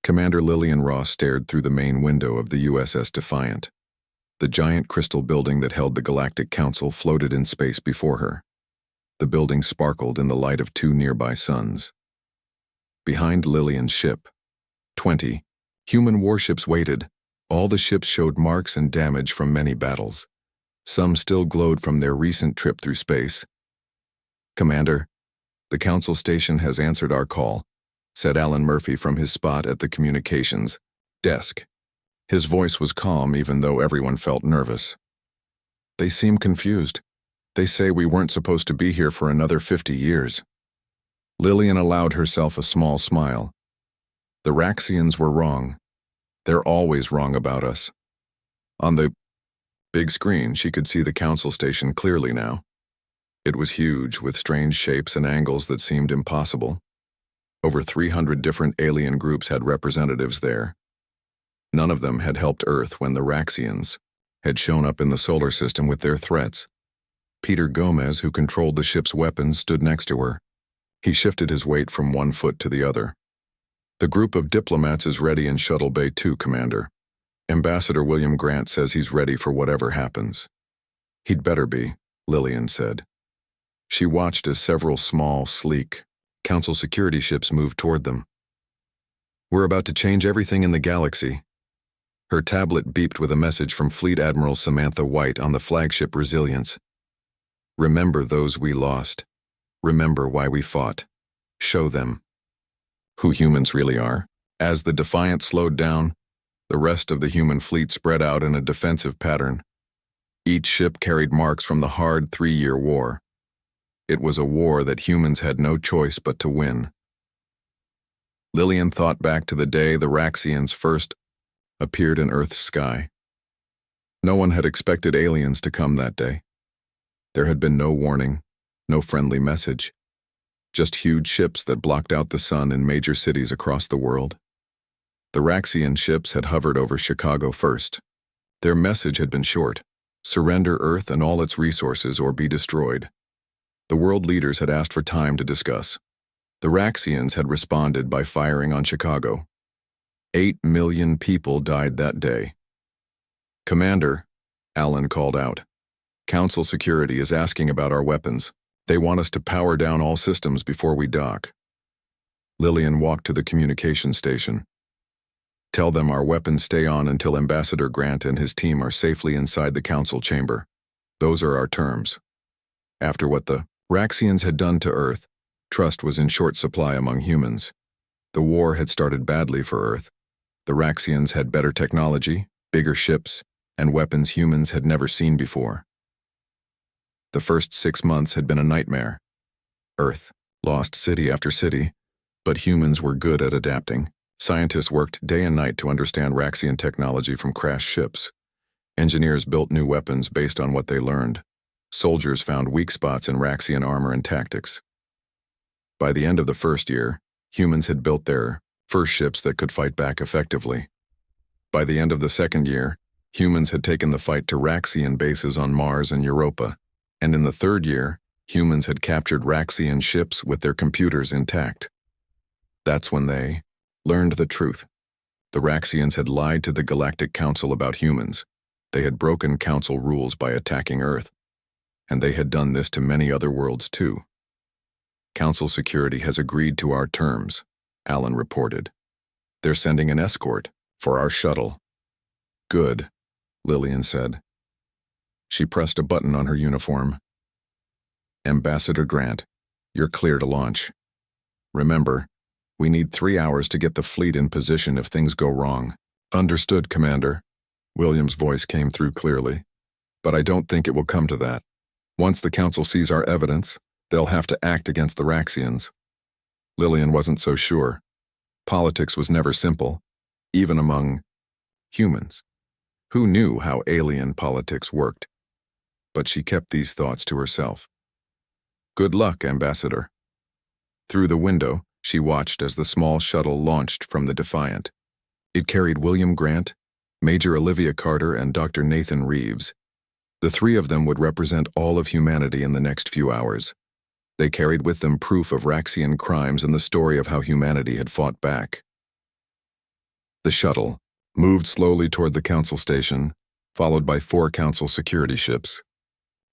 Commander Lillian Ross stared through the main window of the USS Defiant. The giant crystal building that held the Galactic Council floated in space before her. The building sparkled in the light of two nearby suns. Behind Lillian's ship, 20 human warships waited. All the ships showed marks and damage from many battles. Some still glowed from their recent trip through space. "Commander, the Council station has answered our call," said Alan Murphy from his spot at the communications desk. His voice was calm even though everyone felt nervous. "They seem confused. They say we weren't supposed to be here for another 50 years. Lillian allowed herself a small smile. The Raxians were wrong. They're always wrong about us. On the big screen, she could see the Council station clearly now. It was huge, with strange shapes and angles that seemed impossible. Over 300 different alien groups had representatives there. None of them had helped Earth when the Raxians had shown up in the solar system with their threats. Peter Gomez, who controlled the ship's weapons, stood next to her. He shifted his weight from one foot to the other. "The group of diplomats is ready in Shuttle Bay 2, Commander. Ambassador William Grant says he's ready for whatever happens." "He'd better be," Lillian said. She watched as several small, sleek Council security ships moved toward them. "We're about to change everything in the galaxy." Her tablet beeped with a message from Fleet Admiral Samantha White on the flagship Resilience. "Remember those we lost. Remember why we fought. Show them who humans really are." As the Defiant slowed down, the rest of the human fleet spread out in a defensive pattern. Each ship carried marks from the hard 3-year war. It was a war that humans had no choice but to win. Lillian thought back to the day the Raxians first appeared in Earth's sky. No one had expected aliens to come that day. There had been no warning, no friendly message. Just huge ships that blocked out the sun in major cities across the world. The Raxian ships had hovered over Chicago first. Their message had been short: surrender Earth and all its resources or be destroyed. The world leaders had asked for time to discuss. The Raxians had responded by firing on Chicago. 8 million people died that day. "Commander," Alan called out, "Council security is asking about our weapons. They want us to power down all systems before we dock." Lillian walked to the communication station. "Tell them our weapons stay on until Ambassador Grant and his team are safely inside the Council chamber. Those are our terms." After what the Raxians had done to Earth, trust was in short supply among humans. The war had started badly for Earth. The Raxians had better technology, bigger ships, and weapons humans had never seen before. The first 6 months had been a nightmare. Earth lost city after city, but humans were good at adapting. Scientists worked day and night to understand Raxian technology from crashed ships. Engineers built new weapons based on what they learned. Soldiers found weak spots in Raxian armor and tactics. By the end of the first year, humans had built their first ships that could fight back effectively. By the end of the second year, humans had taken the fight to Raxian bases on Mars and Europa. And in the third year, humans had captured Raxian ships with their computers intact. That's when they learned the truth. The Raxians had lied to the Galactic Council about humans. They had broken Council rules by attacking Earth. And they had done this to many other worlds too. "Council security has agreed to our terms," Alan reported. "They're sending an escort for our shuttle." "Good," Lillian said. She pressed a button on her uniform. "Ambassador Grant, you're clear to launch. Remember, we need 3 hours to get the fleet in position if things go wrong." "Understood, Commander." William's voice came through clearly. "But I don't think it will come to that. Once the Council sees our evidence, they'll have to act against the Raxians." Lillian wasn't so sure. Politics was never simple, even among humans. Who knew how alien politics worked? But she kept these thoughts to herself. "Good luck, Ambassador." Through the window, she watched as the small shuttle launched from the Defiant. It carried William Grant, Major Olivia Carter, and Dr. Nathan Reeves. The three of them would represent all of humanity in the next few hours. They carried with them proof of Raxian crimes and the story of how humanity had fought back. The shuttle moved slowly toward the council station, followed by 4 council security ships.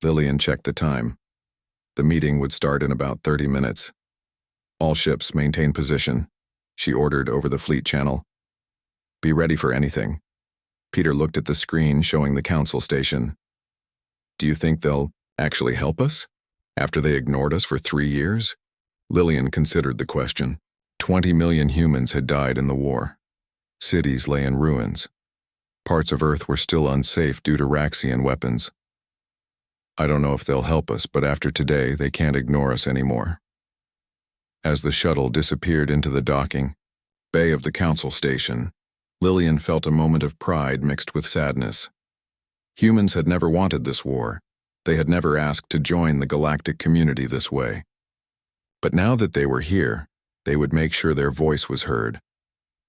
Lillian checked the time. The meeting would start in about 30 minutes. All ships maintain position, she ordered over the fleet channel. Be ready for anything. Peter looked at the screen showing the council station. Do you think they'll actually help us? After they ignored us for 3 years? Lillian considered the question. 20 million humans had died in the war. Cities lay in ruins. Parts of Earth were still unsafe due to Raxian weapons. I don't know if they'll help us, but after today, they can't ignore us anymore. As the shuttle disappeared into the docking bay of the council station, Lillian felt a moment of pride mixed with sadness. Humans had never wanted this war. They had never asked to join the galactic community this way. But now that they were here, they would make sure their voice was heard.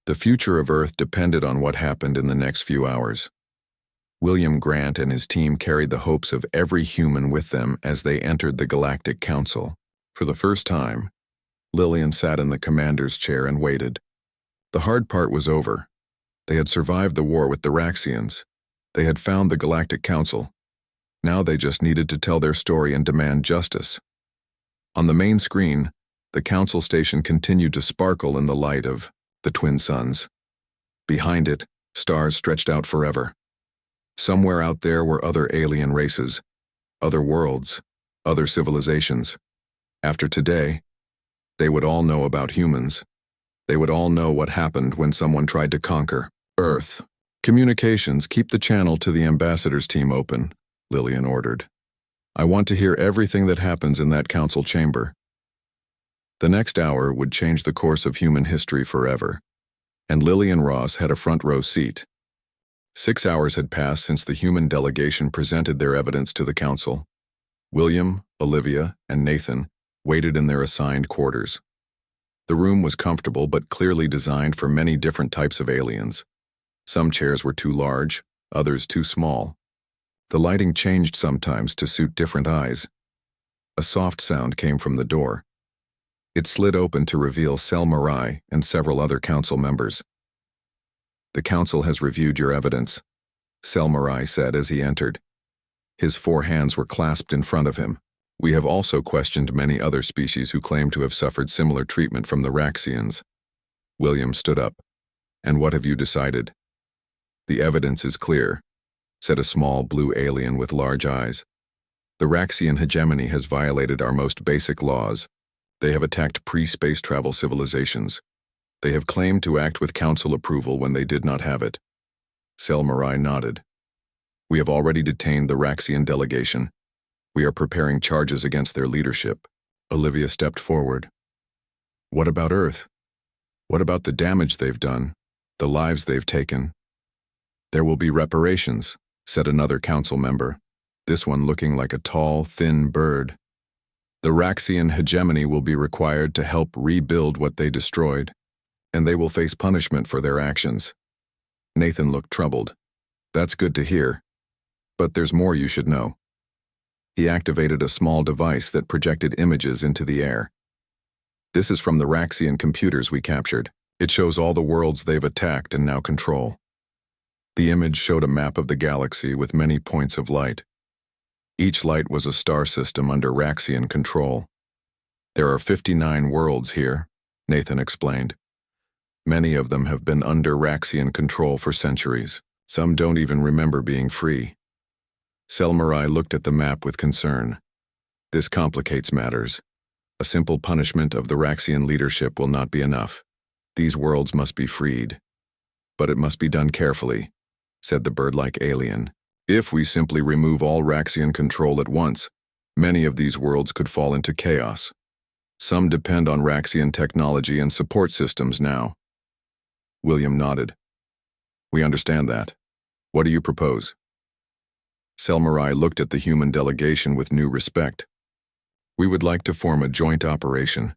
The future of Earth depended on what happened in the next few hours. William Grant and his team carried the hopes of every human with them as they entered the Galactic Council. For the first time, Lillian sat in the commander's chair and waited. The hard part was over. They had survived the war with the Raxians. They had found the Galactic Council. Now they just needed to tell their story and demand justice. On the main screen, the council station continued to sparkle in the light of the twin suns. Behind it, stars stretched out forever. Somewhere out there were other alien races, other worlds, other civilizations. After today, they would all know about humans. They would all know what happened when someone tried to conquer Earth. Communications, keep the channel to the ambassador's team open, Lillian ordered. I want to hear everything that happens in that council chamber. The next hour would change the course of human history forever, and Lillian Ross had a front row seat. 6 hours had passed since the human delegation presented their evidence to the council. William, Olivia, and Nathan waited in their assigned quarters. The room was comfortable but clearly designed for many different types of aliens. Some chairs were too large, others too small. The lighting changed sometimes to suit different eyes. A soft sound came from the door. It slid open to reveal Sel Marai and several other council members. The council has reviewed your evidence, Sel Marai said as he entered. His 4 hands were clasped in front of him. We have also questioned many other species who claim to have suffered similar treatment from the Raxians. William stood up. And what have you decided? The evidence is clear, said a small blue alien with large eyes. The Raxian hegemony has violated our most basic laws. They have attacked pre-space travel civilizations. They have claimed to act with council approval when they did not have it. Sel Marai nodded. We have already detained the Raxian delegation. We are preparing charges against their leadership. Olivia stepped forward. What about Earth? What about the damage they've done, the lives they've taken? There will be reparations, said another council member, this one looking like a tall, thin bird. The Raxian hegemony will be required to help rebuild what they destroyed, and they will face punishment for their actions. Nathan looked troubled. That's good to hear. But there's more you should know. He activated a small device that projected images into the air. This is from the Raxian computers we captured. It shows all the worlds they've attacked and now control. The image showed a map of the galaxy with many points of light. Each light was a star system under Raxian control. There are 59 worlds here, Nathan explained. Many of them have been under Raxian control for centuries. Some don't even remember being free. Sel Marai looked at the map with concern. This complicates matters. A simple punishment of the Raxian leadership will not be enough. These worlds must be freed. But it must be done carefully, said the bird-like alien. If we simply remove all Raxian control at once, many of these worlds could fall into chaos. Some depend on Raxian technology and support systems now. William nodded. We understand that. What do you propose? Sel Marai looked at the human delegation with new respect. We would like to form a joint operation.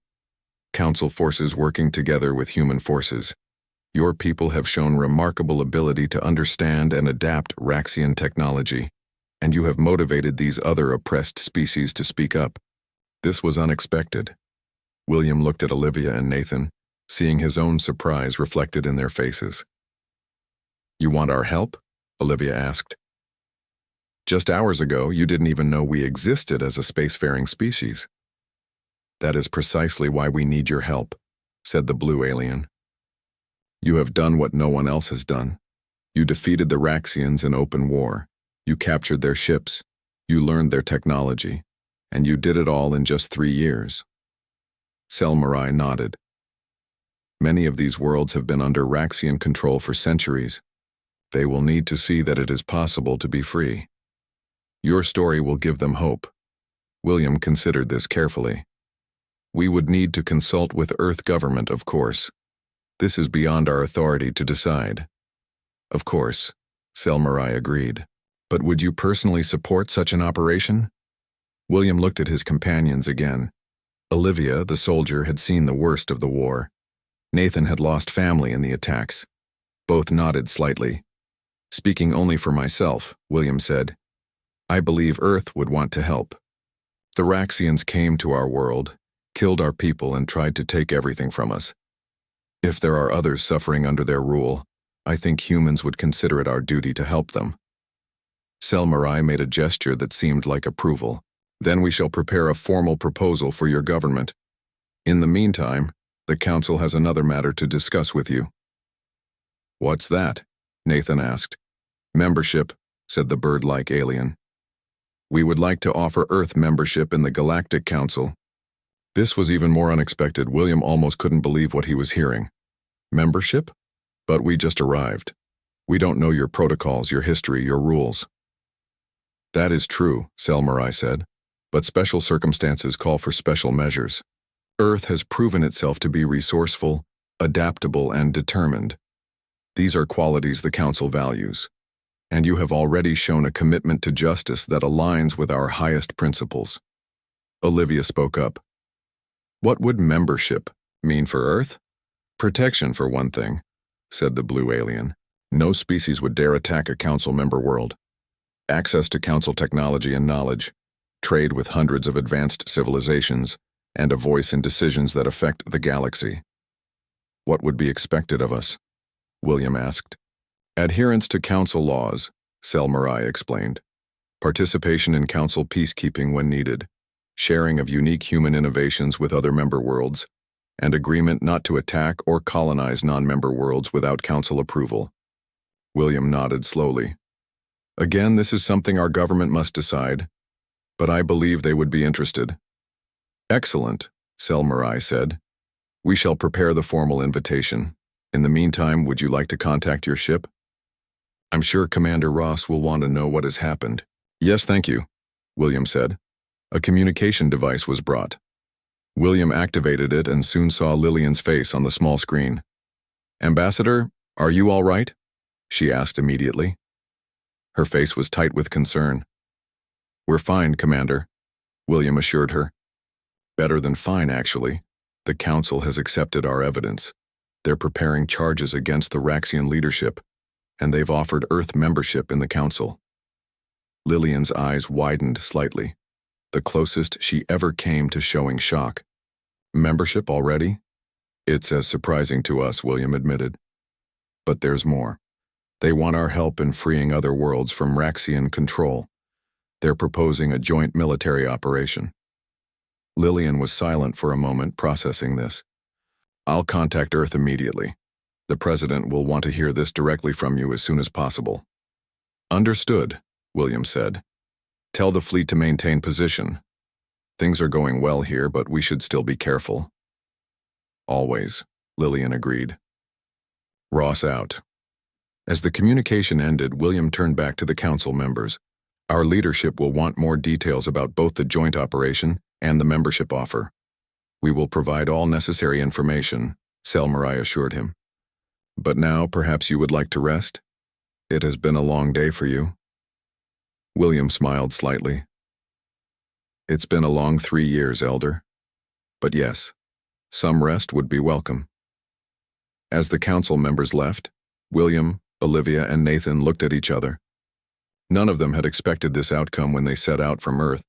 Council forces working together with human forces. Your people have shown remarkable ability to understand and adapt Raxian technology, and you have motivated these other oppressed species to speak up. This was unexpected. William looked at Olivia and Nathan, seeing his own surprise reflected in their faces. You want our help? Olivia asked. Just hours ago, you didn't even know we existed as a spacefaring species. That is precisely why we need your help, said the blue alien. You have done what no one else has done. You defeated the Raxians in open war. You captured their ships. You learned their technology. And you did it all in just 3 years. Selmarai nodded. Many of these worlds have been under Raxian control for centuries. They will need to see that it is possible to be free. Your story will give them hope. William considered this carefully. We would need to consult with Earth government, of course. This is beyond our authority to decide. Of course, Selmarai agreed. But would you personally support such an operation? William looked at his companions again. Olivia, the soldier, had seen the worst of the war. Nathan had lost family in the attacks. Both nodded slightly. Speaking only for myself, William said, I believe Earth would want to help. The Raxians came to our world, killed our people, and tried to take everything from us. If there are others suffering under their rule, I think humans would consider it our duty to help them. Selmarai made a gesture that seemed like approval. Then we shall prepare a formal proposal for your government. In the meantime, the Council has another matter to discuss with you. What's that? Nathan asked. Membership, said the bird-like alien. We would like to offer Earth membership in the Galactic Council. This was even more unexpected. William almost couldn't believe what he was hearing. Membership? But we just arrived. We don't know your protocols, your history, your rules. That is true, Selmarai said, but special circumstances call for special measures. Earth has proven itself to be resourceful, adaptable, and determined. These are qualities the Council values. And you have already shown a commitment to justice that aligns with our highest principles. Olivia spoke up. What would membership mean for Earth? Protection, for one thing, said the blue alien. No species would dare attack a Council member world. Access to Council technology and knowledge, trade with hundreds of advanced civilizations, and a voice in decisions that affect the galaxy. What would be expected of us? William asked. Adherence to Council laws, Selmarai explained. Participation in Council peacekeeping when needed, sharing of unique human innovations with other member worlds, and agreement not to attack or colonize non-member worlds without Council approval. William nodded slowly. Again, this is something our government must decide, but I believe they would be interested. Excellent, Selmarai said. We shall prepare the formal invitation. In the meantime, would you like to contact your ship? I'm sure Commander Ross will want to know what has happened. Yes, thank you, William said. A communication device was brought. William activated it and soon saw Lillian's face on the small screen. Ambassador, are you all right? She asked immediately. Her face was tight with concern. We're fine, Commander, William assured her. Better than fine, actually. The Council has accepted our evidence. They're preparing charges against the Raxian leadership, and they've offered Earth membership in the Council. Lillian's eyes widened slightly, the closest she ever came to showing shock. Membership already? It's as surprising to us, William admitted. But there's more. They want our help in freeing other worlds from Raxian control. They're proposing a joint military operation. Lillian was silent for a moment, processing this. I'll contact Earth immediately. The President will want to hear this directly from you as soon as possible. Understood, William said. Tell the fleet to maintain position. Things are going well here, but we should still be careful. Always, Lillian agreed. Ross out. As the communication ended, William turned back to the Council members. Our leadership will want more details about both the joint operation and the membership offer. We will provide all necessary information, Selmarai assured him. But now, perhaps you would like to rest? It has been a long day for you. William smiled slightly. It's been a long 3 years, Elder. But yes, some rest would be welcome. As the Council members left, William, Olivia, and Nathan looked at each other. None of them had expected this outcome when they set out from Earth.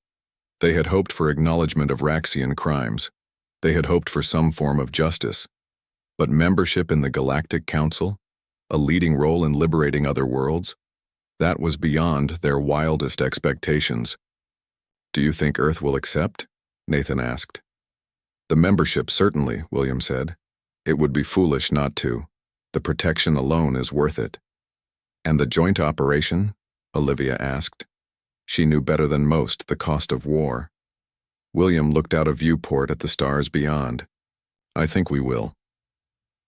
They had hoped for acknowledgement of Raxian crimes. They had hoped for some form of justice. But membership in the Galactic Council? A leading role in liberating other worlds? That was beyond their wildest expectations. Do you think Earth will accept? Nathan asked. The membership certainly, William said. It would be foolish not to. The protection alone is worth it. And the joint operation? Olivia asked. She knew better than most the cost of war. William looked out a viewport at the stars beyond. I think we will.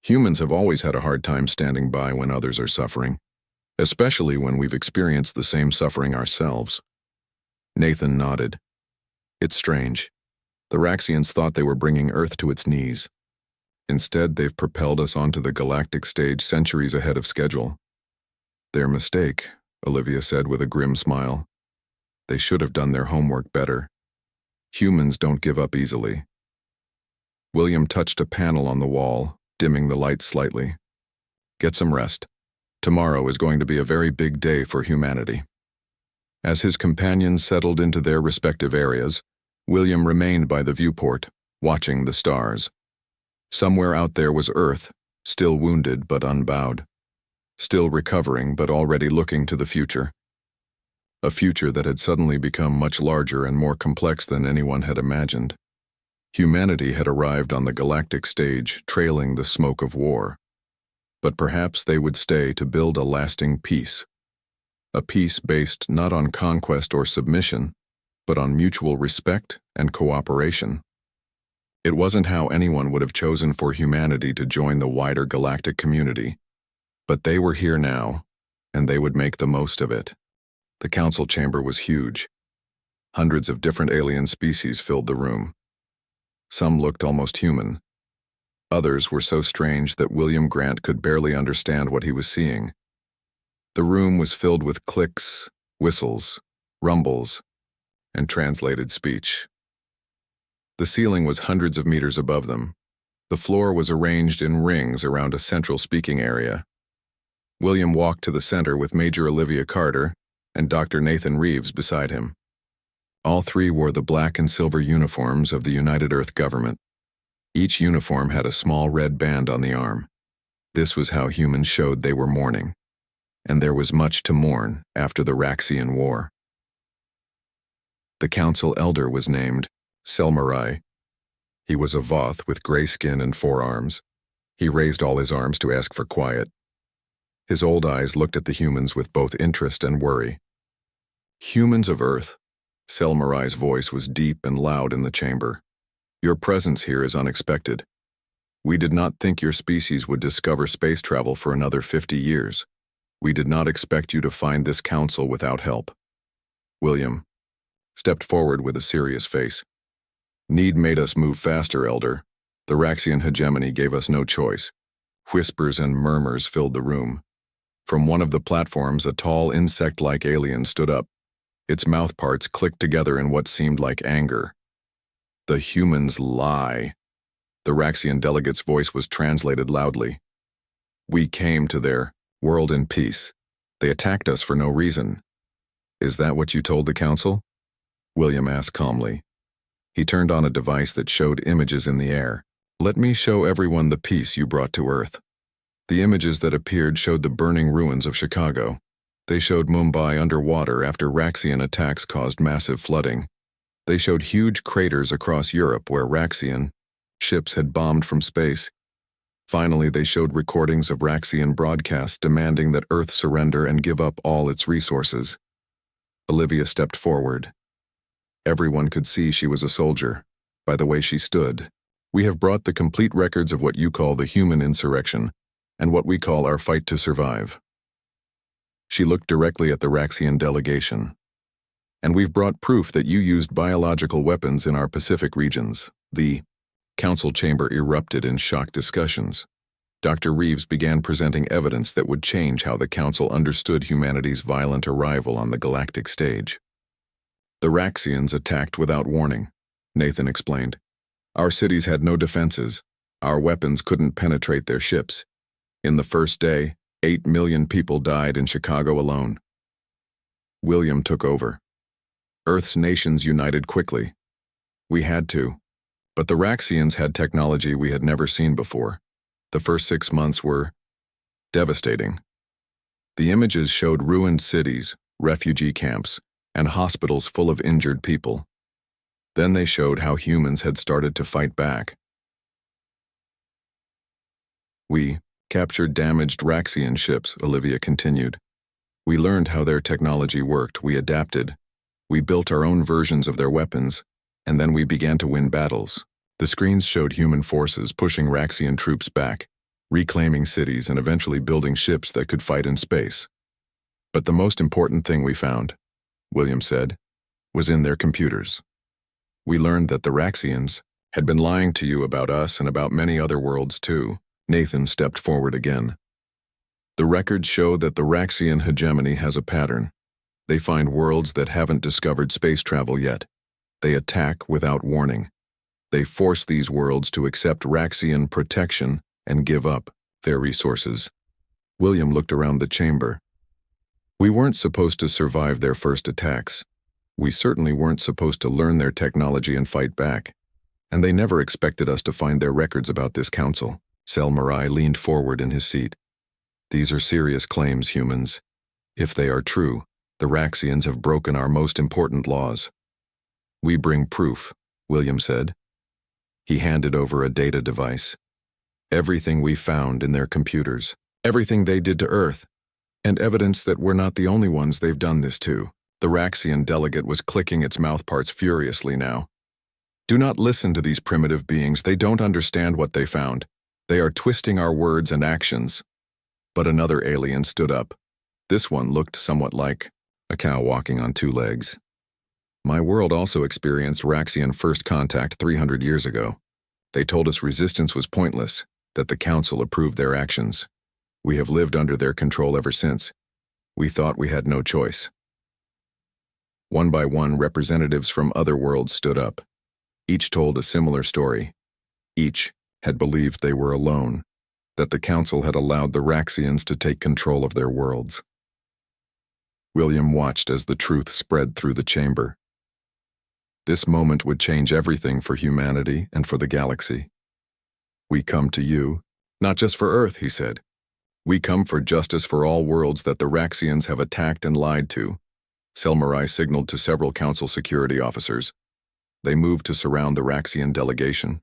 Humans have always had a hard time standing by when others are suffering, especially when we've experienced the same suffering ourselves. Nathan nodded. It's strange. The Raxians thought they were bringing Earth to its knees. Instead, they've propelled us onto the galactic stage centuries ahead of schedule. Their mistake, Olivia said with a grim smile. They should have done their homework better. Humans don't give up easily. William touched a panel on the wall, dimming the light slightly. Get some rest. Tomorrow is going to be a very big day for humanity. As his companions settled into their respective areas, William remained by the viewport, watching the stars. Somewhere out there was Earth, still wounded but unbowed. Still recovering but already looking to the future. A future that had suddenly become much larger and more complex than anyone had imagined. Humanity had arrived on the galactic stage, trailing the smoke of war. But perhaps they would stay to build a lasting peace. A peace based not on conquest or submission, but on mutual respect and cooperation. It wasn't how anyone would have chosen for humanity to join the wider galactic community, but they were here now, and they would make the most of it. The council chamber was huge. Hundreds of different alien species filled the room. Some looked almost human. Others were so strange that William Grant could barely understand what he was seeing. The room was filled with clicks, whistles, rumbles, and translated speech. The ceiling was hundreds of meters above them. The floor was arranged in rings around a central speaking area. William walked to the center with Major Olivia Carter and Dr. Nathan Reeves beside him. All three wore the black and silver uniforms of the United Earth government. Each uniform had a small red band on the arm. This was how humans showed they were mourning. And there was much to mourn after the Raxian War. The council elder was named Selmarai. He was a Voth with gray skin and 4 arms. He raised all his arms to ask for quiet. His old eyes looked at the humans with both interest and worry. Humans of Earth, Selmarai's voice was deep and loud in the chamber. Your presence here is unexpected. We did not think your species would discover space travel for another 50 years. We did not expect you to find this council without help. William stepped forward with a serious face. Need made us move faster, Elder. The Raxian hegemony gave us no choice. Whispers and murmurs filled the room. From one of the platforms, a tall insect-like alien stood up. Its mouth parts clicked together in what seemed like anger. The humans lie. The Raxian delegate's voice was translated loudly. We came to their world in peace. They attacked us for no reason. Is that what you told the council? William asked calmly. He turned on a device that showed images in the air. Let me show everyone the peace you brought to Earth. The images that appeared showed the burning ruins of Chicago. They showed Mumbai underwater after Raxian attacks caused massive flooding. They showed huge craters across Europe where Raxian ships had bombed from space. Finally, they showed recordings of Raxian broadcasts demanding that Earth surrender and give up all its resources. Olivia stepped forward. Everyone could see she was a soldier, by the way she stood. We have brought the complete records of what you call the human insurrection, and what we call our fight to survive. She looked directly at the Raxian delegation. And we've brought proof that you used biological weapons in our Pacific regions. The council chamber erupted in shocked discussions. Dr. Reeves began presenting evidence that would change how the council understood humanity's violent arrival on the galactic stage. The Raxians attacked without warning, Nathan explained. Our cities had no defenses. Our weapons couldn't penetrate their ships. In the first day, 8 million people died in Chicago alone. William took over. Earth's nations united quickly. We had to. But the Raxians had technology we had never seen before. The first 6 months were Devastating. The images showed ruined cities, refugee camps, and hospitals full of injured people. Then they showed how humans had started to fight back. We captured damaged Raxian ships, Olivia continued. We learned how their technology worked, we adapted. We built our own versions of their weapons, and then we began to win battles. The screens showed human forces pushing Raxian troops back, reclaiming cities and eventually building ships that could fight in space. But the most important thing we found, William said, was in their computers. We learned that the Raxians had been lying to you about us and about many other worlds too. Nathan stepped forward again. The records show that the Raxian hegemony has a pattern. They find worlds that haven't discovered space travel yet. They attack without warning. They force these worlds to accept Raxian protection and give up their resources. William looked around the chamber. We weren't supposed to survive their first attacks. We certainly weren't supposed to learn their technology and fight back. And they never expected us to find their records about this council. Selmarai leaned forward in his seat. These are serious claims, humans. If they are true, the Raxians have broken our most important laws. We bring proof, William said. He handed over a data device. Everything we found in their computers, everything they did to Earth, and evidence that we're not the only ones they've done this to. The Raxian delegate was clicking its mouthparts furiously now. Do not listen to these primitive beings. They don't understand what they found. They are twisting our words and actions. But another alien stood up. This one looked somewhat like a cow walking on two legs. My world also experienced Raxian first contact 300 years ago. They told us resistance was pointless, that the Council approved their actions. We have lived under their control ever since. We thought we had no choice. One by one, representatives from other worlds stood up. Each told a similar story. Each had believed they were alone, that the Council had allowed the Raxians to take control of their worlds. William watched as the truth spread through the chamber. This moment would change everything for humanity and for the galaxy. We come to you, not just for Earth, he said. We come for justice for all worlds that the Raxians have attacked and lied to. Selmarai signaled to several Council security officers. They moved to surround the Raxian delegation.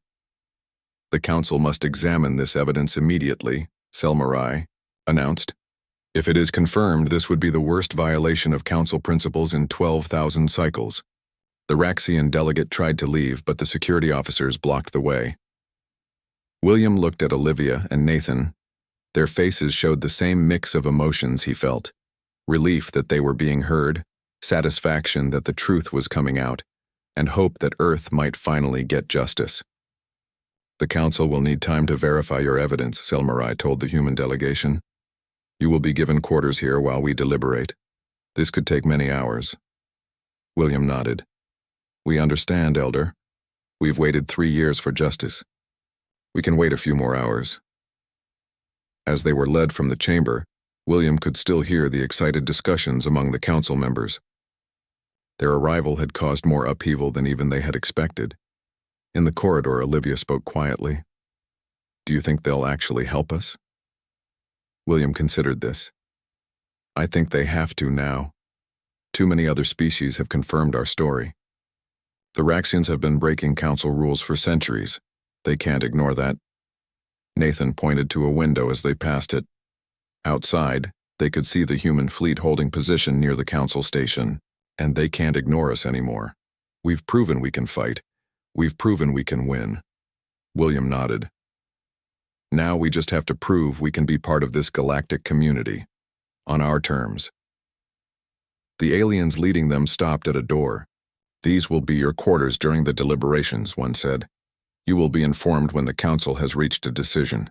The Council must examine this evidence immediately, Selmarai announced. If it is confirmed, this would be the worst violation of Council principles in 12,000 cycles. The Raxian delegate tried to leave, but the security officers blocked the way. William looked at Olivia and Nathan. Their faces showed the same mix of emotions he felt. Relief that they were being heard, satisfaction that the truth was coming out, and hope that Earth might finally get justice. The Council will need time to verify your evidence, Selmarai told the human delegation. You will be given quarters here while we deliberate. This could take many hours. William nodded. We understand, Elder. We've waited 3 years for justice. We can wait a few more hours. As they were led from the chamber, William could still hear the excited discussions among the Council members. Their arrival had caused more upheaval than even they had expected. In the corridor, Olivia spoke quietly. Do you think they'll actually help us? William considered this. I think they have to now. Too many other species have confirmed our story. The Raxians have been breaking Council rules for centuries. They can't ignore that. Nathan pointed to a window as they passed it. Outside, they could see the human fleet holding position near the Council station, and they can't ignore us anymore. We've proven we can fight. We've proven we can win. William nodded. Now we just have to prove we can be part of this galactic community, on our terms. The aliens leading them stopped at a door. These will be your quarters during the deliberations, one said. You will be informed when the Council has reached a decision.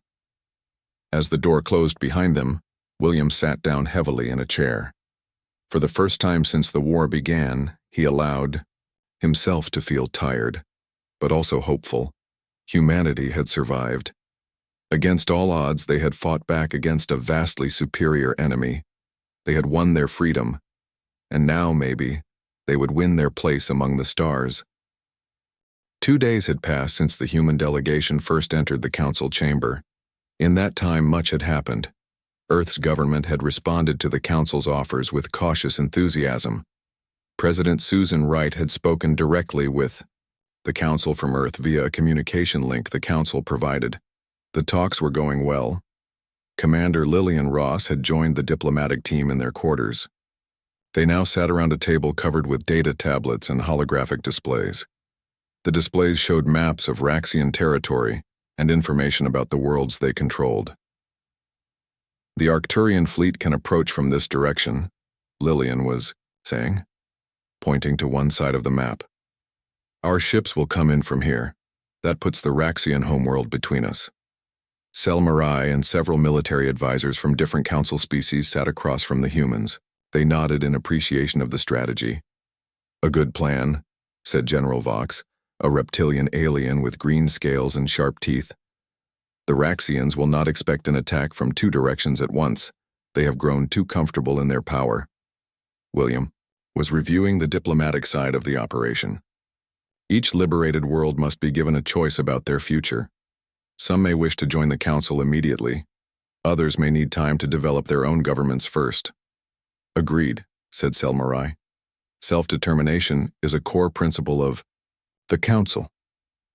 As the door closed behind them, William sat down heavily in a chair. For the first time since the war began, he allowed himself to feel tired, but also hopeful. Humanity had survived. Against all odds, they had fought back against a vastly superior enemy. They had won their freedom, and now, maybe, they would win their place among the stars. 2 days had passed since the human delegation first entered the Council chamber. In that time, much had happened. Earth's government had responded to the Council's offers with cautious enthusiasm. President Susan Wright had spoken directly with the Council from Earth via a communication link the Council provided. The talks were going well. Commander Lillian Ross had joined the diplomatic team in their quarters. They now sat around a table covered with data tablets and holographic displays. The displays showed maps of Raxian territory and information about the worlds they controlled. The Arcturian fleet can approach from this direction, Lillian was saying, pointing to one side of the map. Our ships will come in from here. That puts the Raxian homeworld between us. Selmarai and several military advisors from different council species sat across from the humans. They nodded in appreciation of the strategy. A good plan, said General Vox, a reptilian alien with green scales and sharp teeth. The Raxians will not expect an attack from two directions at once. They have grown too comfortable in their power. William was reviewing the diplomatic side of the operation. Each liberated world must be given a choice about their future. Some may wish to join the Council immediately. Others may need time to develop their own governments first. Agreed, said Selmarai. Self-determination is a core principle of the Council.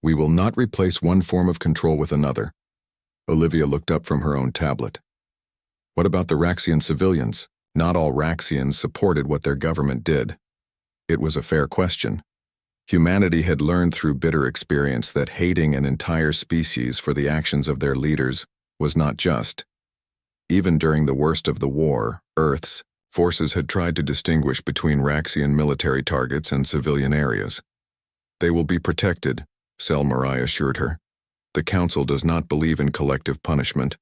We will not replace one form of control with another. Olivia looked up from her own tablet. What about the Raxian civilians? Not all Raxians supported what their government did. It was a fair question. Humanity had learned through bitter experience that hating an entire species for the actions of their leaders was not just. Even during the worst of the war, Earth's forces had tried to distinguish between Raxian military targets and civilian areas. They will be protected, Selmarai assured her. The Council does not believe in collective punishment.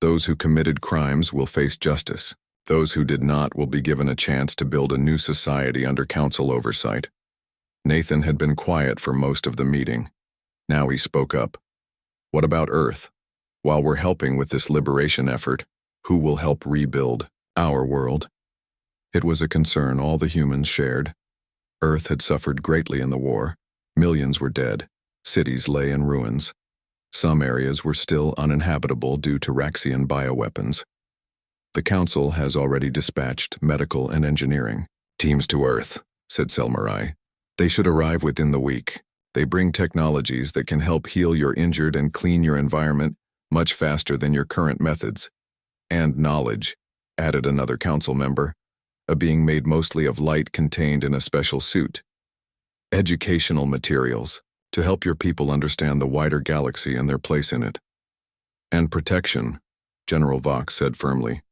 Those who committed crimes will face justice. Those who did not will be given a chance to build a new society under Council oversight. Nathan had been quiet for most of the meeting. Now he spoke up. What about Earth? While we're helping with this liberation effort, who will help rebuild our world? It was a concern all the humans shared. Earth had suffered greatly in the war. Millions were dead. Cities lay in ruins. Some areas were still uninhabitable due to Raxian bioweapons. The Council has already dispatched medical and engineering teams to Earth, said Selmarai. They should arrive within the week. They bring technologies that can help heal your injured and clean your environment much faster than your current methods. And knowledge, added another council member, a being made mostly of light contained in a special suit. Educational materials, to help your people understand the wider galaxy and their place in it. And protection, General Vox said firmly.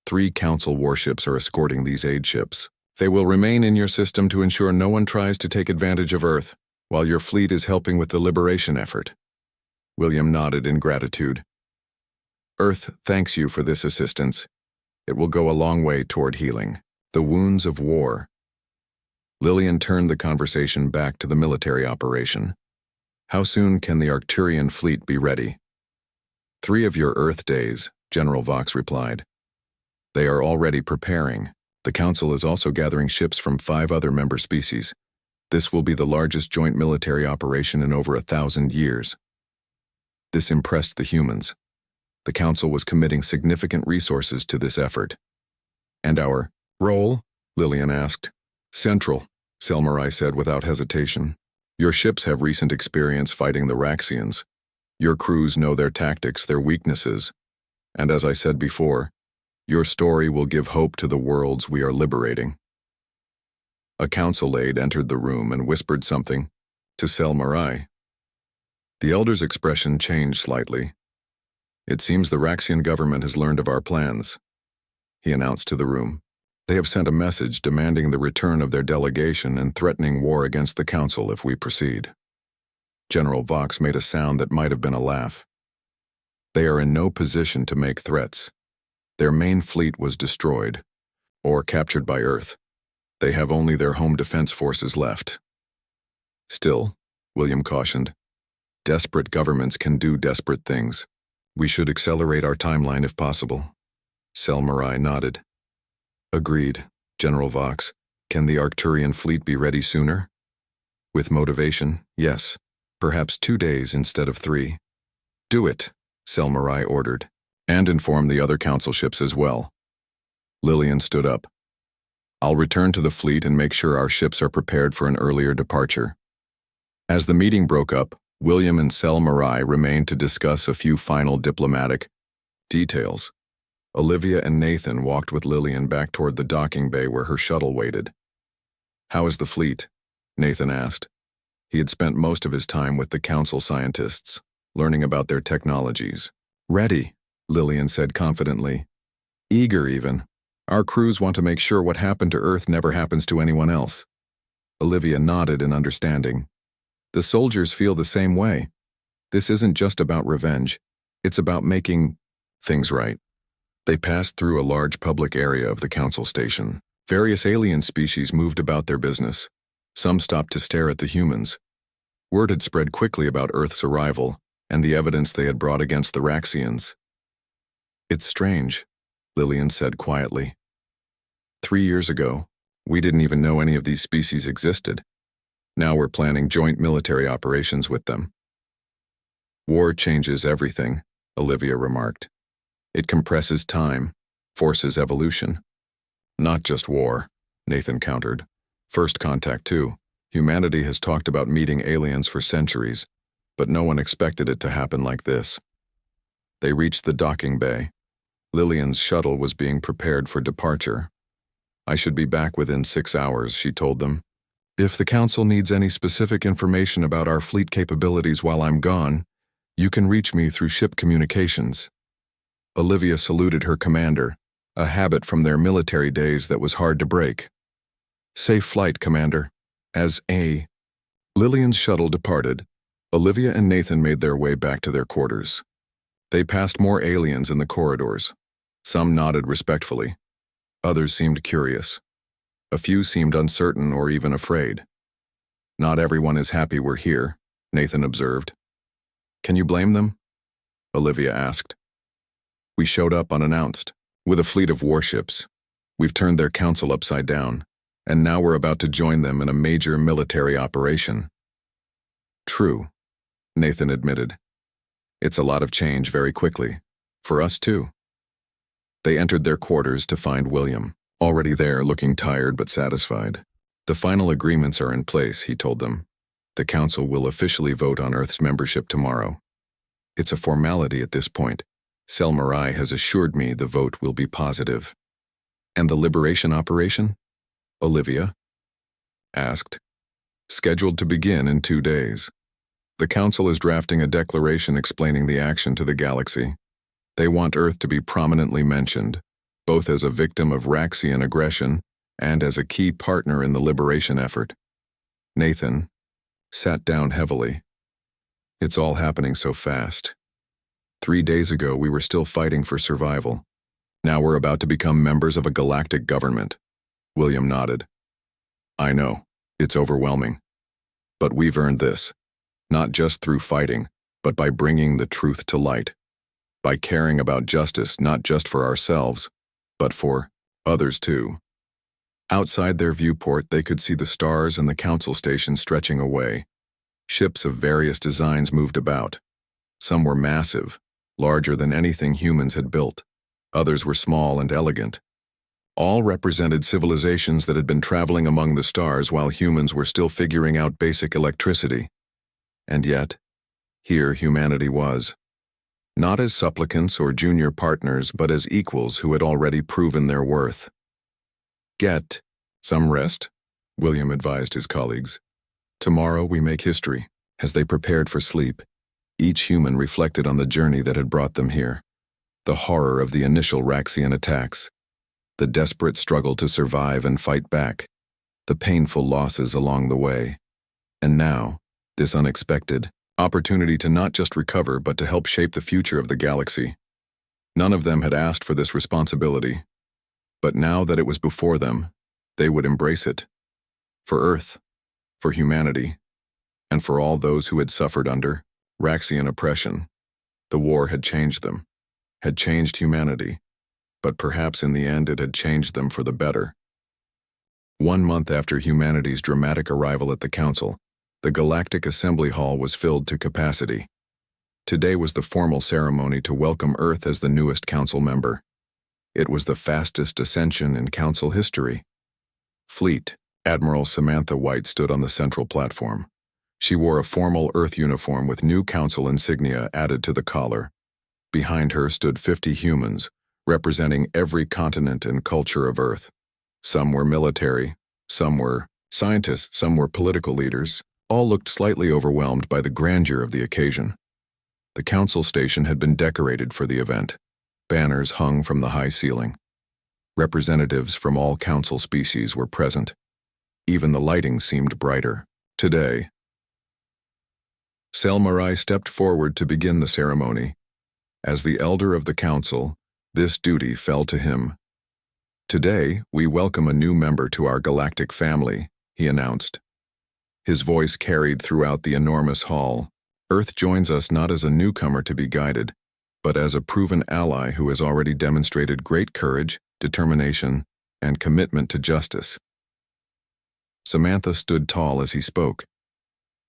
3 council warships are escorting these aid ships. They will remain in your system to ensure no one tries to take advantage of Earth, while your fleet is helping with the liberation effort. William nodded in gratitude. Earth thanks you for this assistance. It will go a long way toward healing the wounds of war. Lillian turned the conversation back to the military operation. How soon can the Arcturian fleet be ready? 3 of your Earth days, General Vox replied. They are already preparing. The Council is also gathering ships from 5 other member species. This will be the largest joint military operation in over 1,000 years. This impressed the humans. The Council was committing significant resources to this effort. And our role? Lillian asked. Central, Selmarai said without hesitation. Your ships have recent experience fighting the Raxians. Your crews know their tactics, their weaknesses. And as I said before, your story will give hope to the worlds we are liberating. A council aide entered the room and whispered something to Selmarai. The elder's expression changed slightly. It seems the Raxian government has learned of our plans, he announced to the room. They have sent a message demanding the return of their delegation and threatening war against the Council if we proceed. General Vox made a sound that might have been a laugh. They are in no position to make threats. Their main fleet was destroyed, or captured by Earth. They have only their home defense forces left. Still, William cautioned, desperate governments can do desperate things. We should accelerate our timeline if possible. Selmarai nodded. Agreed, General Vox. Can the Arcturian fleet be ready sooner? With motivation, yes. Perhaps 2 days instead of 3. Do it, Selmarai ordered. And inform the other council ships as well. Lillian stood up. I'll return to the fleet and make sure our ships are prepared for an earlier departure. As the meeting broke up, William and Sel Marai remained to discuss a few final diplomatic details. Olivia and Nathan walked with Lillian back toward the docking bay where her shuttle waited. How is the fleet? Nathan asked. He had spent most of his time with the council scientists, learning about their technologies. Ready, Lillian said confidently. Eager even. Our crews want to make sure what happened to Earth never happens to anyone else. Olivia nodded in understanding. The soldiers feel the same way. This isn't just about revenge. It's about making things right. They passed through a large public area of the council station. Various alien species moved about their business. Some stopped to stare at the humans. Word had spread quickly about Earth's arrival and the evidence they had brought against the Raxians. It's strange, Lillian said quietly. 3 years ago, we didn't even know any of these species existed. Now we're planning joint military operations with them. War changes everything, Olivia remarked. It compresses time, forces evolution. Not just war, Nathan countered. First contact too. Humanity has talked about meeting aliens for centuries, but no one expected it to happen like this. They reached the docking bay. Lillian's shuttle was being prepared for departure. I should be back within 6 hours, she told them. If the council needs any specific information about our fleet capabilities while I'm gone, you can reach me through ship communications. Olivia saluted her commander, a habit from their military days that was hard to break. Safe flight, Commander. As Lillian's shuttle departed, Olivia and Nathan made their way back to their quarters. They passed more aliens in the corridors. Some nodded respectfully. Others seemed curious. A few seemed uncertain or even afraid. Not everyone is happy we're here, Nathan observed. Can you blame them? Olivia asked. We showed up unannounced, with a fleet of warships. We've turned their council upside down, and now we're about to join them in a major military operation. True, Nathan admitted. It's a lot of change very quickly. For us too. They entered their quarters to find William, already there looking tired but satisfied. The final agreements are in place, he told them. The council will officially vote on Earth's membership tomorrow. It's a formality at this point. Sel Marai has assured me the vote will be positive. And the liberation operation? Olivia asked. Scheduled to begin in 2 days. The council is drafting a declaration explaining the action to the galaxy. They want Earth to be prominently mentioned, both as a victim of Raxian aggression and as a key partner in the liberation effort. Nathan sat down heavily. It's all happening so fast. 3 days ago, we were still fighting for survival. Now we're about to become members of a galactic government. William nodded. I know, it's overwhelming. But we've earned this, not just through fighting, but by bringing the truth to light. By caring about justice not just for ourselves, but for others too. Outside their viewport, they could see the stars and the council station stretching away. Ships of various designs moved about. Some were massive, larger than anything humans had built. Others were small and elegant. All represented civilizations that had been traveling among the stars while humans were still figuring out basic electricity. And yet, here humanity was. Not as supplicants or junior partners, but as equals who had already proven their worth. Get some rest, William advised his colleagues. Tomorrow we make history. As they prepared for sleep, each human reflected on the journey that had brought them here. The horror of the initial Raxian attacks. The desperate struggle to survive and fight back. The painful losses along the way. And now, this unexpected opportunity to not just recover but to help shape the future of the galaxy. None of them had asked for this responsibility. But now that it was before them, they would embrace it. For Earth, for humanity, and for all those who had suffered under Raxian oppression. The war had changed them, had changed humanity, but perhaps in the end it had changed them for the better. 1 month after humanity's dramatic arrival at the Council, the Galactic Assembly Hall was filled to capacity. Today was the formal ceremony to welcome Earth as the newest council member. It was the fastest ascension in council history. Fleet Admiral Samantha White stood on the central platform. She wore a formal Earth uniform with new council insignia added to the collar. Behind her stood 50 humans, representing every continent and culture of Earth. Some were military, some were scientists, some were political leaders. All looked slightly overwhelmed by the grandeur of the occasion. The council station had been decorated for the event. Banners hung from the high ceiling. Representatives from all council species were present. Even the lighting seemed brighter. Today, Selmarai stepped forward to begin the ceremony. As the elder of the council, this duty fell to him. Today, we welcome a new member to our galactic family, he announced. His voice carried throughout the enormous hall. Earth joins us not as a newcomer to be guided, but as a proven ally who has already demonstrated great courage, determination, and commitment to justice. Samantha stood tall as he spoke.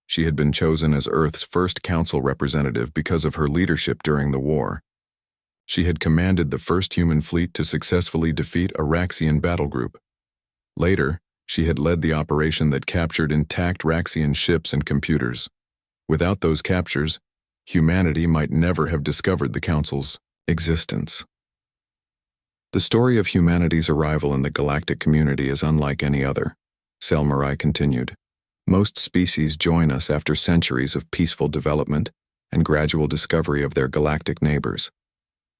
She had been chosen as Earth's first council representative because of her leadership during the war. She had commanded the first human fleet to successfully defeat a Raxian battle group. Later, she had led the operation that captured intact Raxian ships and computers. Without those captures, humanity might never have discovered the Council's existence. The story of humanity's arrival in the galactic community is unlike any other, Selmarai continued. Most species join us after centuries of peaceful development and gradual discovery of their galactic neighbors.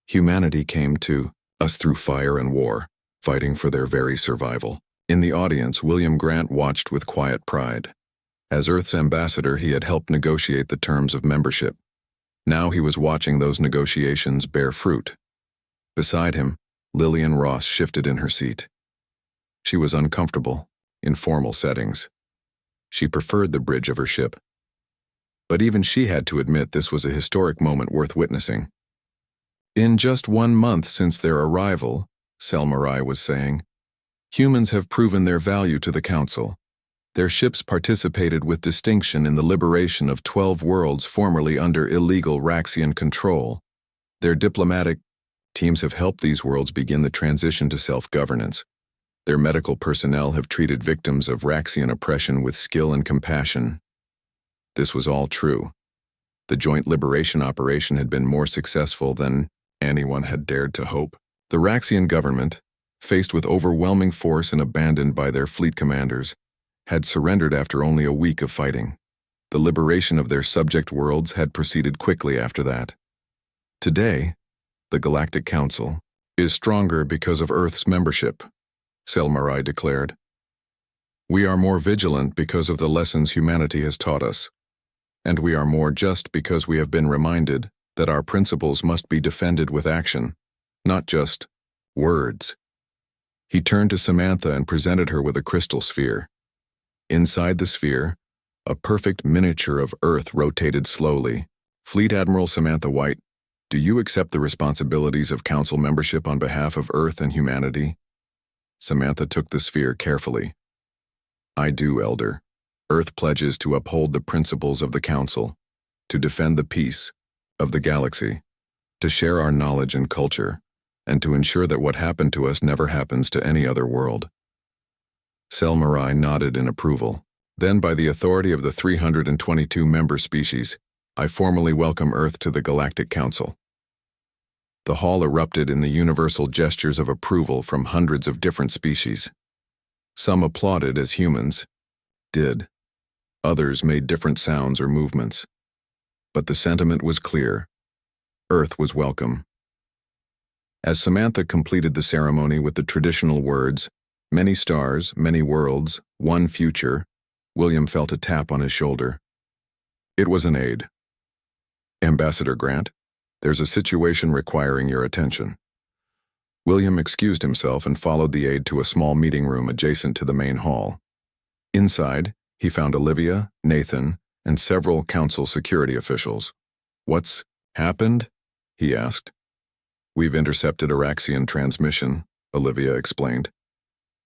Humanity came to us through fire and war, fighting for their very survival. In the audience, William Grant watched with quiet pride. As Earth's ambassador, he had helped negotiate the terms of membership. Now he was watching those negotiations bear fruit. Beside him, Lillian Ross shifted in her seat. She was uncomfortable in formal settings. She preferred the bridge of her ship. But even she had to admit this was a historic moment worth witnessing. In just 1 month since their arrival, Selmarai was saying, humans have proven their value to the Council. Their ships participated with distinction in the liberation of 12 worlds formerly under illegal Raxian control. Their diplomatic teams have helped these worlds begin the transition to self-governance. Their medical personnel have treated victims of Raxian oppression with skill and compassion. This was all true. The joint liberation operation had been more successful than anyone had dared to hope. The Raxian government, faced with overwhelming force and abandoned by their fleet commanders, had surrendered after only a week of fighting. The liberation of their subject worlds had proceeded quickly after that. Today, the Galactic Council is stronger because of Earth's membership, Selmarai declared. We are more vigilant because of the lessons humanity has taught us, and we are more just because we have been reminded that our principles must be defended with action, not just words. He turned to Samantha and presented her with a crystal sphere. Inside the sphere, a perfect miniature of Earth rotated slowly. Fleet Admiral Samantha White, do you accept the responsibilities of Council membership on behalf of Earth and humanity? Samantha took the sphere carefully. I do, Elder. Earth pledges to uphold the principles of the Council, to defend the peace of the galaxy, to share our knowledge and culture, and to ensure that what happened to us never happens to any other world. Selmarai nodded in approval. Then, by the authority of the 322 member species, I formally welcome Earth to the Galactic Council. The hall erupted in the universal gestures of approval from hundreds of different species. Some applauded as humans did. Others made different sounds or movements. But the sentiment was clear. Earth was welcome. As Samantha completed the ceremony with the traditional words, many stars, many worlds, one future, William felt a tap on his shoulder. It was an aide. Ambassador Grant, there's a situation requiring your attention. William excused himself and followed the aide to a small meeting room adjacent to the main hall. Inside, he found Olivia, Nathan, and several council security officials. What's happened? He asked. We've intercepted a Raxian transmission, Olivia explained.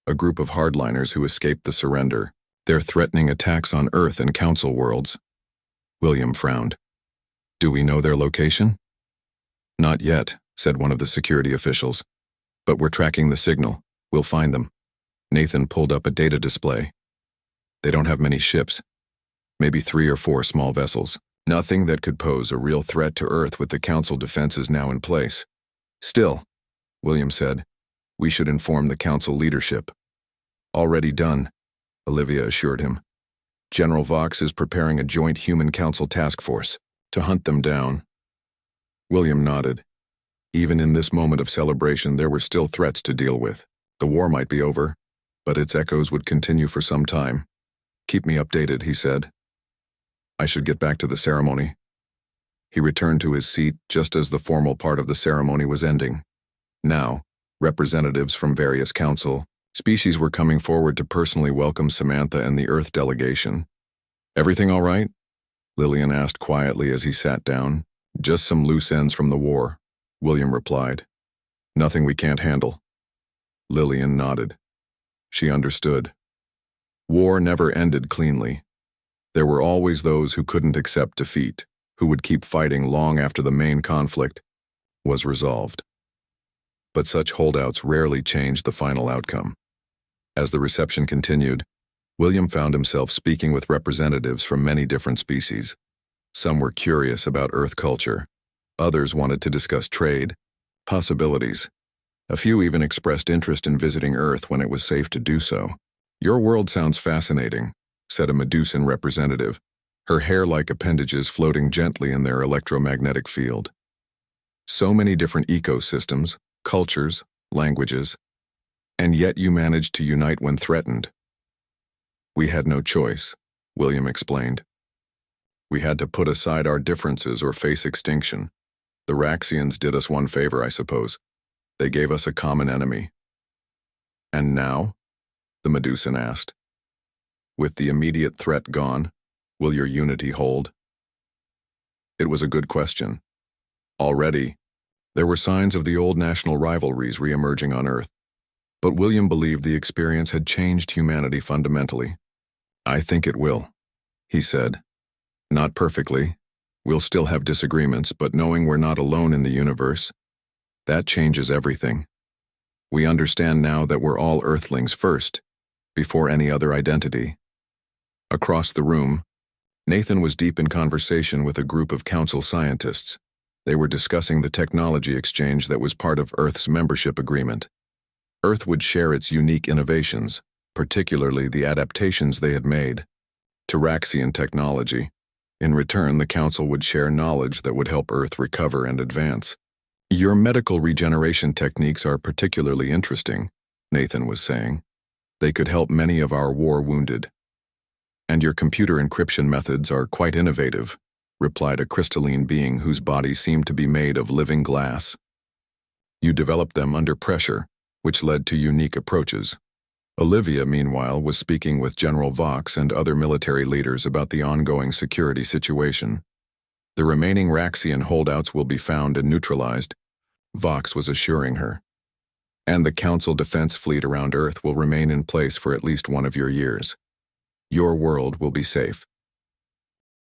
A group of hardliners who escaped the surrender. They're threatening attacks on Earth and Council worlds. William frowned. Do we know their location? Not yet, said one of the security officials. But we're tracking the signal. We'll find them. Nathan pulled up a data display. They don't have many ships. Maybe 3 or 4 small vessels. Nothing that could pose a real threat to Earth with the Council defenses now in place. Still, William said, we should inform the Council leadership. Already done, Olivia assured him. General Vox is preparing a joint Human Council task force to hunt them down. William nodded. Even in this moment of celebration, there were still threats to deal with. The war might be over, but its echoes would continue for some time. Keep me updated, he said. I should get back to the ceremony. He returned to his seat just as the formal part of the ceremony was ending. Now, representatives from various council species were coming forward to personally welcome Samantha and the Earth delegation. Everything all right? Lillian asked quietly as he sat down. Just some loose ends from the war, William replied. Nothing we can't handle. Lillian nodded. She understood. War never ended cleanly. There were always those who couldn't accept defeat, who would keep fighting long after the main conflict was resolved. But such holdouts rarely changed the final outcome. As the reception continued, William found himself speaking with representatives from many different species. Some were curious about Earth culture. Others wanted to discuss trade, possibilities. A few even expressed interest in visiting Earth when it was safe to do so. Your world sounds fascinating, said a Medusan representative, her hair-like appendages floating gently in their electromagnetic field. So many different ecosystems, cultures, languages, and yet you managed to unite when threatened. We had no choice, William explained. We had to put aside our differences or face extinction. The Raxians did us one favor, I suppose. They gave us a common enemy. And now? The Medusan asked. With the immediate threat gone, will your unity hold? It was a good question. Already, there were signs of the old national rivalries re-emerging on Earth. But William believed the experience had changed humanity fundamentally. I think it will, he said. Not perfectly. We'll still have disagreements, but knowing we're not alone in the universe, that changes everything. We understand now that we're all Earthlings first, before any other identity. Across the room, Nathan was deep in conversation with a group of council scientists. They were discussing the technology exchange that was part of Earth's membership agreement. Earth would share its unique innovations, particularly the adaptations they had made to Raxian technology. In return, the Council would share knowledge that would help Earth recover and advance. Your medical regeneration techniques are particularly interesting, Nathan was saying. They could help many of our war wounded. And your computer encryption methods are quite innovative, replied a crystalline being whose body seemed to be made of living glass. You developed them under pressure, which led to unique approaches. Olivia, meanwhile, was speaking with General Vox and other military leaders about the ongoing security situation. The remaining Raxian holdouts will be found and neutralized, Vox was assuring her. And the Council defense fleet around Earth will remain in place for at least one of your years. Your world will be safe.